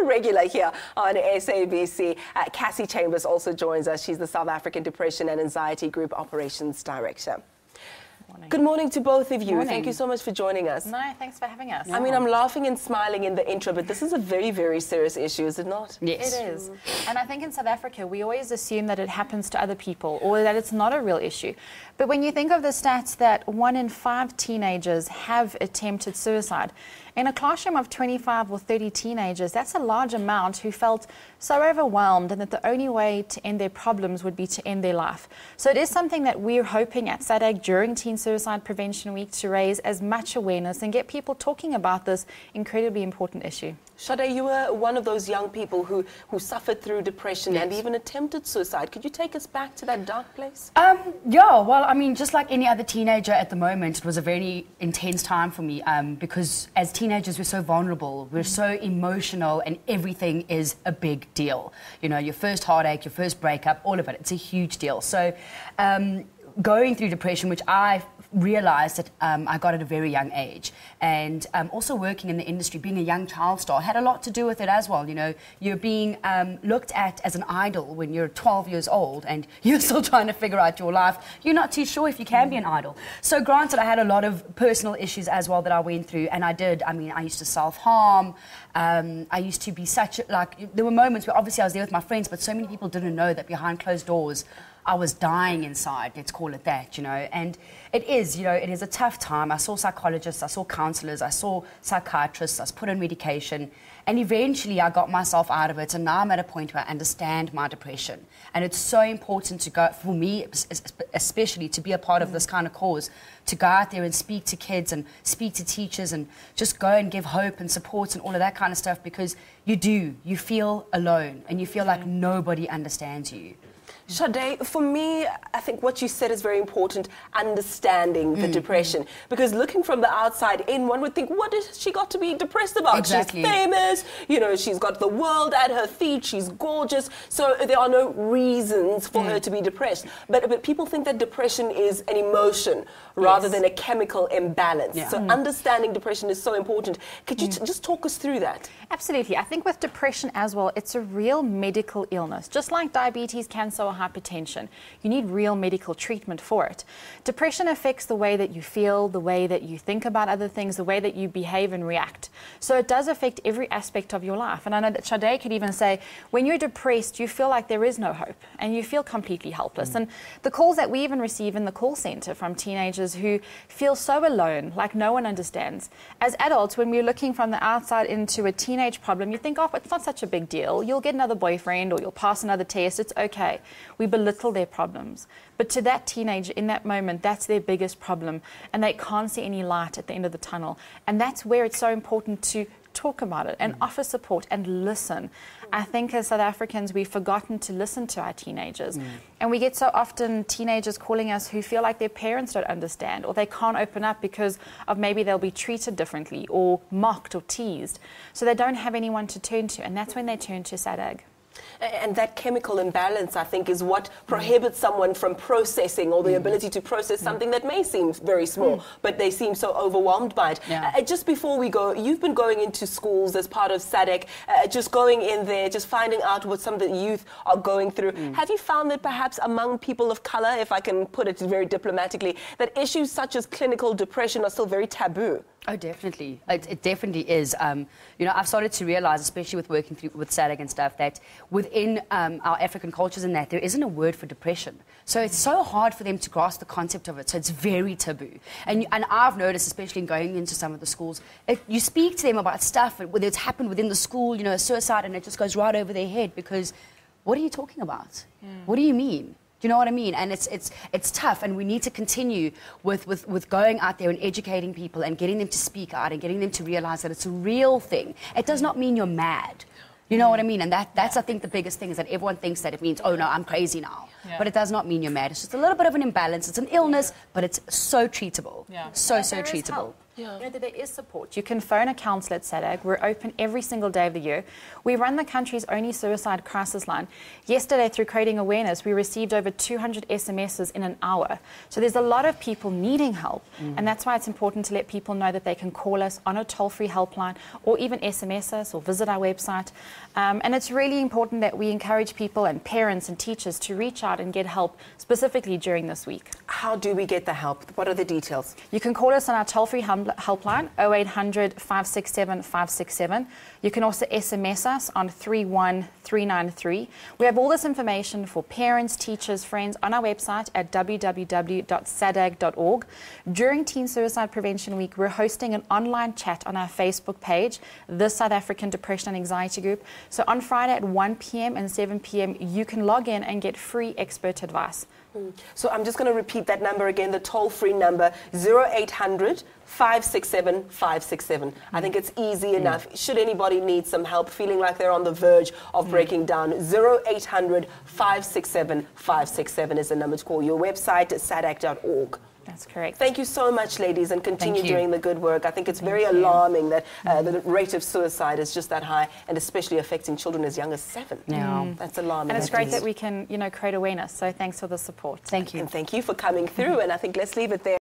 a regular here on SABC. Cassey Chambers also joins us. She's the South African Depression and Anxiety Group Operations Director. Good morning to both of you. Morning. Thank you so much for joining us. No, thanks for having us. I mean, I'm laughing and smiling in the intro, but this is a very, very serious issue, is it not? Yes. It is. And I think in South Africa, we always assume that it happens to other people or that it's not a real issue. But when you think of the stats that 1 in 5 teenagers have attempted suicide, in a classroom of 25 or 30 teenagers, that's a large amount who felt so overwhelmed and that the only way to end their problems would be to end their life. So it is something that we're hoping at Sade during Teen Suicide Prevention Week to raise as much awareness and get people talking about this incredibly important issue. Sade, you were one of those young people who suffered through depression and even attempted suicide. Could you take us back to that dark place? Yeah, well, I mean, just like any other teenager at the moment, it was a very intense time for me because as teenagers, we're so vulnerable, we're so emotional, and everything is a big deal. You know, your first heartache, your first breakup, all of it, it's a huge deal. So going through depression, which I realized that I got at a very young age, and also working in the industry, being a young child star, had a lot to do with it as well. You know, you're being looked at as an idol when you're 12 years old and you're still trying to figure out your life. You're not too sure if you can be an idol. So granted, I had a lot of personal issues as well that I went through, and I mean, I used to self-harm. I used to be there were moments where obviously I was there with my friends, but so many people didn't know that behind closed doors I was dying inside, let's call it that, you know. And it is, you know, it is a tough time. I saw psychologists, I saw counselors, I saw psychiatrists, I was put on medication, and eventually I got myself out of it, and now I'm at a point where I understand my depression. And it's so important to go, for me especially, to be a part of this kind of cause, to go out there and speak to kids and speak to teachers and just go and give hope and support and all of that kind of stuff, because you feel alone and you feel like nobody understands you. Sade, for me, I think what you said is very important, understanding the depression. Because looking from the outside in, one would think, what has she got to be depressed about? Exactly. She's famous, you know, she's got the world at her feet, she's gorgeous, so there are no reasons for her to be depressed. But people think that depression is an emotion rather than a chemical imbalance. Yeah. So understanding depression is so important. Could you just talk us through that? Absolutely. I think with depression as well, it's a real medical illness. Just like diabetes, cancer, or hypertension, you need real medical treatment for it. Depression affects the way that you feel, the way that you think about other things, the way that you behave and react. So it does affect every aspect of your life. And I know that Sade could even say, when you're depressed, you feel like there is no hope and you feel completely helpless. And the calls that we even receive in the call center from teenagers who feel so alone, like no one understands. As adults, when we're looking from the outside into a teenage problem, you think, oh, it's not such a big deal. You'll get another boyfriend or you'll pass another test. It's okay. We belittle their problems. But to that teenager, in that moment, that's their biggest problem, and they can't see any light at the end of the tunnel. And that's where it's so important to talk about it and offer support and listen. I think as South Africans, we've forgotten to listen to our teenagers. And we get so often teenagers calling us who feel like their parents don't understand, or they can't open up because of maybe they'll be treated differently or mocked or teased. So they don't have anyone to turn to, and that's when they turn to SADAG. And that chemical imbalance, I think, is what prohibits someone from processing, or the ability to process something that may seem very small, but they seem so overwhelmed by it. Yeah. Just before we go, you've been going into schools as part of SADC, just going in there, just finding out what some of the youth are going through. Have you found that perhaps among people of color, if I can put it very diplomatically, that issues such as clinical depression are still very taboo? Oh, definitely. It definitely is. You know, I've started to realize, especially with working with SADC and stuff, that within our African cultures and that, there isn't a word for depression. So it's so hard for them to grasp the concept of it. So it's very taboo. And I've noticed, especially in going into some of the schools, if you speak to them about stuff, whether it's happened within the school, you know, a suicide, and it just goes right over their head, because what are you talking about? What do you mean? Do you know what I mean? And it's tough, and we need to continue with going out there and educating people and getting them to speak out and getting them to realize that it's a real thing. It does not mean you're mad. You know what I mean? And that's I think, the biggest thing, is that everyone thinks that it means, oh no, I'm crazy now. But it does not mean you're mad. It's just a little bit of an imbalance. It's an illness, but it's so treatable. So treatable. Yeah. You know, that there is support. You can phone a counsellor at SADC. We're open every single day of the year. We run the country's only suicide crisis line. Yesterday, through creating awareness, we received over 200 SMSs in an hour. So there's a lot of people needing help, and that's why it's important to let people know that they can call us on a toll-free helpline or even SMS us or visit our website. And it's really important that we encourage people and parents and teachers to reach out and get help specifically during this week. How do we get the help? What are the details? You can call us on our toll-free helpline, 0800 567 567. You can also SMS us on 31393. We have all this information for parents, teachers, friends on our website at www.sadag.org. During Teen Suicide Prevention Week, we're hosting an online chat on our Facebook page, the South African Depression and Anxiety Group. So on Friday at 1 p.m. and 7 p.m, you can log in and get free expert advice. So I'm just going to repeat that number again, the toll-free number, 0800 567 567. I think it's easy enough. Should anybody need some help, feeling like they're on the verge of breaking down, 0800 567 567 is the number to call. Your website is sadag.org. That's correct. Thank you so much, ladies, and continue doing the good work. I think it's very alarming that the rate of suicide is just that high, and especially affecting children as young as 7. Yeah. That's alarming. And it's great that we can, you know, create awareness. So thanks for the support. Thank you. And thank you for coming through, and I think let's leave it there.